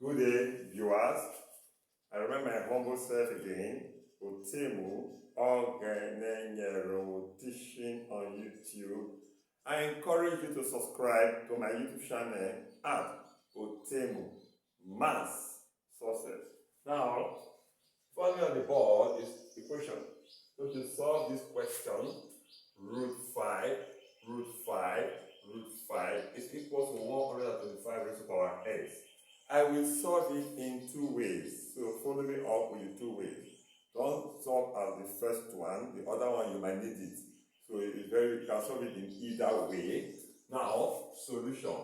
Good day, viewers. I remember my humble self again, Otemu, teaching on YouTube. I encourage you to subscribe to my YouTube channel at Otemu, Mass Success. Now, following on the board is the question. So to solve this question, root 5 is equal to 125 raised to the power x. I will solve it in two ways. So follow me up with the two ways. Don't solve as the first one. The other one you might need it. So you can solve it in either way. Now, solution.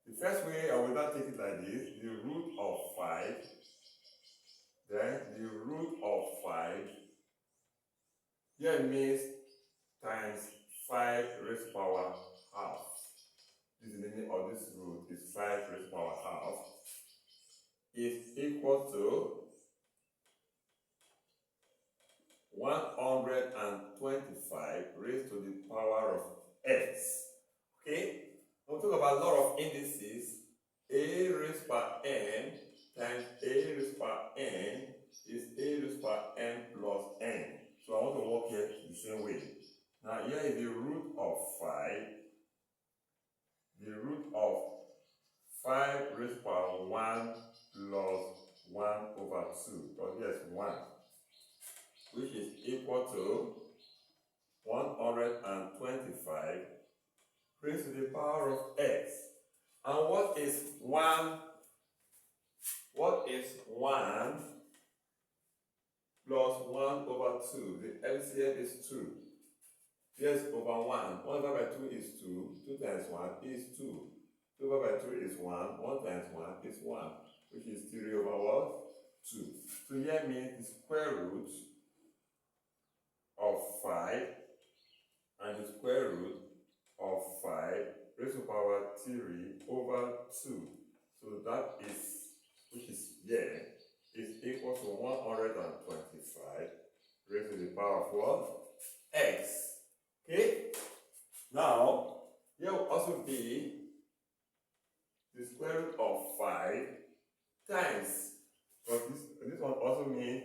The first way I will not take it like this. The root of 5. Then the root of 5. Here means times 5 raised to power half. This is the meaning of this root is 5 raised to power half is equal to 125 raised to the power of x. Okay? We'll talk about a lot of indices. A raised by n times a raised by n is a raised by n plus n. So I want to work here the same way. Now here is the root of 5. The root of 5 raised to power 1 plus 1 over 2. Because here is 1. Which is equal to 125 raised to the power of x. And what is 1? What is 1 plus 1 over 2? The LCM is 2. Yes, over 1. 1 divided by 2 is 2. 2 times 1 is 2. 2 divided by 2 is 1. 1 times 1 is 1. Which is 3 over what? 2. So here means the square root of 5 and the square root of 5 raised to the power 3 over 2. So that is, which is here, is equal to 125 raised to the power of what? X. Okay? Now, here will also be the square root of 5 times, because this one also means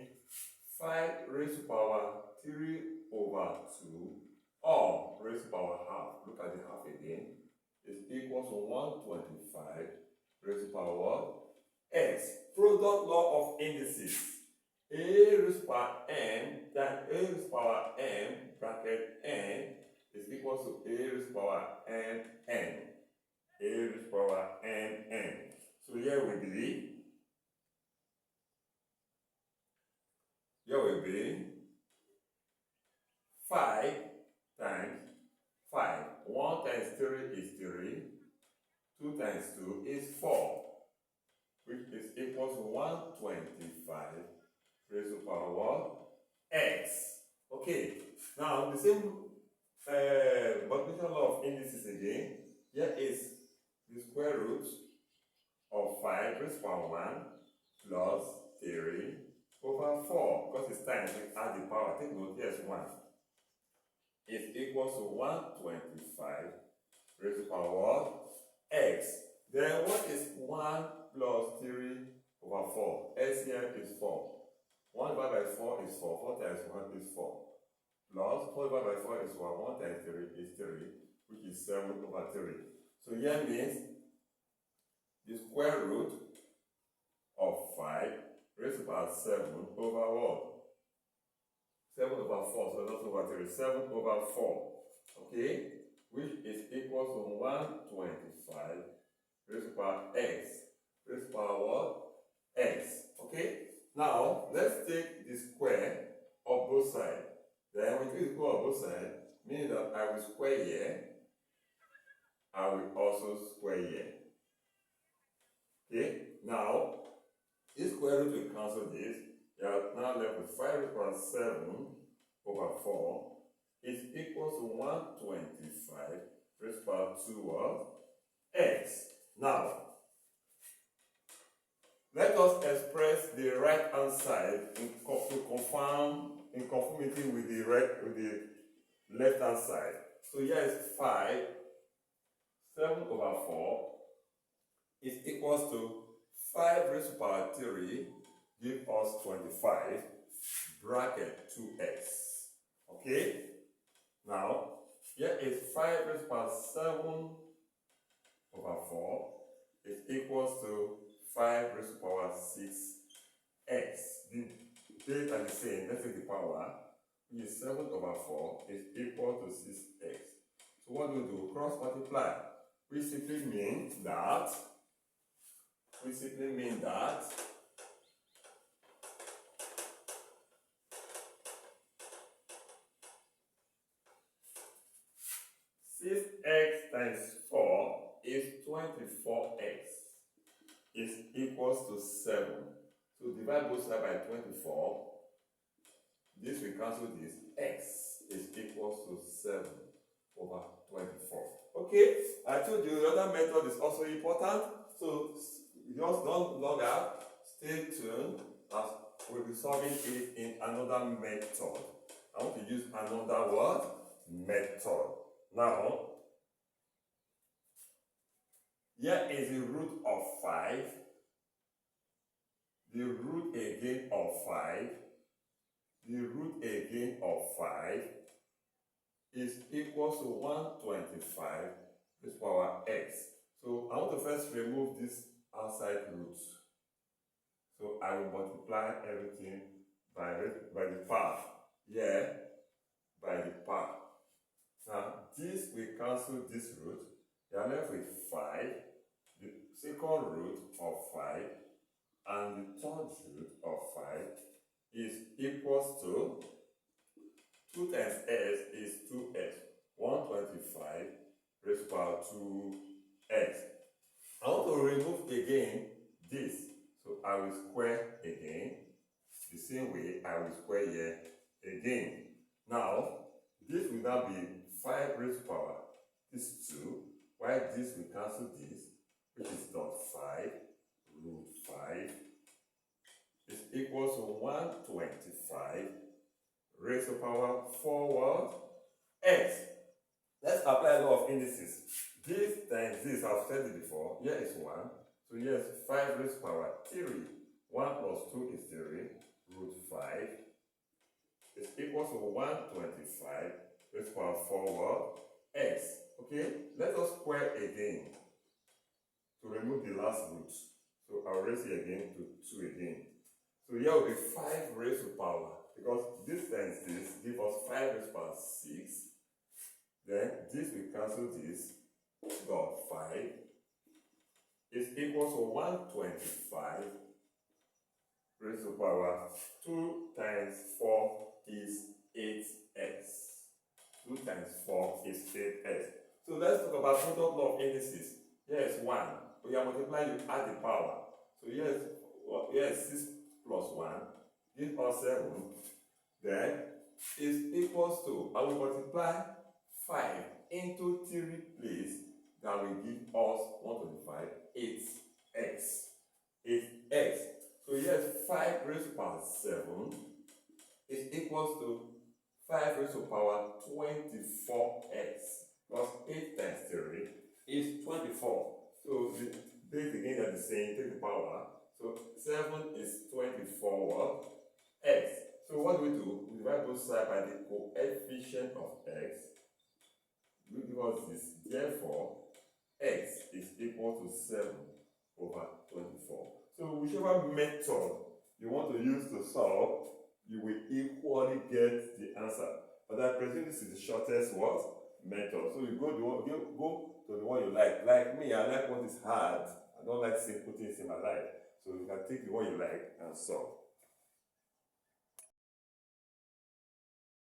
5 raised to power 3 over 2 or raised to power half. Look at the half again. Is equal to 125 raised to power what? X. Product law of indices. A raised to power n times a raised to power n bracket n is equal to a raised to power n n. A raised to power n n. So here will be 5 times 5. 1 times 3 is 3. 2 times 2 is 4. Which is equal to 125 raised to power what? X. Okay. Now the same multiplication law of indices again. Here is the square root of 5 raised to power 1 plus 3 over 4. Because it's times, we add the power. Take note, here's 1. Is equal to 125 raised to power x. Then what is 1 plus 3 over 4? LCM is 4. 1 divided by 4 is 4. 4 times 1 is 4. Plus 4 divided by 4 is 1. 1 times 3 is 3, which is 7 over 3. So here means the square root of 5 raised to power 7 over what? 7 over 4, so not over 3, 7 over 4, okay, which is equal to 125 raised to power x, raised to power what? X, okay. Now, let's take the square of both sides. Then when you take the square of both sides, meaning that I will square here, I will also square here. Okay, now, this square root will cancel this. You are now left with 5 raised to power 7 over 4 is equal to 125 raised to power 2 of x. Now, let us express the right hand side to confirm in conformity with the left hand side. So here is 5. 7 over 4 is equals to 5 raised to the power 3 give us 25 bracket 2x. Okay? Now, here is 5 raised to the power 7 over 4 is equals to 5 raised to the power 6x. The base are the same. Let's take the power, which is 7 over 4 is equal to 6x. So what do? Cross multiply. We simply mean that 6x times 4 is 24x is equals to 7. So divide both sides by 24. This will cancel this. X is equals to 7 over 24. Okay, I told you the other method is also important. So just don't log out. Stay tuned as we'll be solving it in another method. I want to use another word method. Now, here is the root of 5. The root again of 5. The root again of 5 is equals to 125 raised to the power x. So I want to first remove this outside root. So I will multiply everything by the power. Yeah, by the power. Now this will cancel this root. You are left with 5, the second root of 5, and the third root of 5 is equals to 2 times s is 2x. 125 raised to the power 2x. I want to remove again this. So I will square again. The same way I will square here again. Now, this will now be 5 raised to the power. This 2. While this will cancel this, which is not 5 root 5 is equals to 125 raised to the power 4 what? X. Let's apply law of indices. This times this, I've said it before. Here is 1. So here is 5 raised to the power 3. 1 plus 2 is 3. Root 5 is equals to 125 raised to the power 4 what? X. Okay? Let us square again to remove the last root. So I'll raise it again to 2 again. So here will be 5 raised to the power, because this times this give us 5 raised to the power 6. Then this will cancel this. Got 5 is equal to 125 raised to the power 2 times 4 is 8x. 2 times 4 is 8x. So let's talk about product law of indices. Here is 1. We are multiplying, you add the power. So here is 6 plus 1 gives us 7. Then is equals to, I will multiply 5 into 3 place. That will give us 125, 8x. 8x. So here is 5 raised to the power 7 is equals to 5 raised to the power 24x. Because 8 times 3 is 24. So the base again are the same, take the power. So 7 is 24 x. So what do? We divide both sides by the coefficient of x. We give us this. Therefore, x is equal to 7 over 24. So whichever method you want to use to solve, you will equally get the answer. But I presume this is the shortest what? Method. So you go to the one you like. Like me, I like what is hard. I don't like simple things in my life. So you can take the one you like and solve.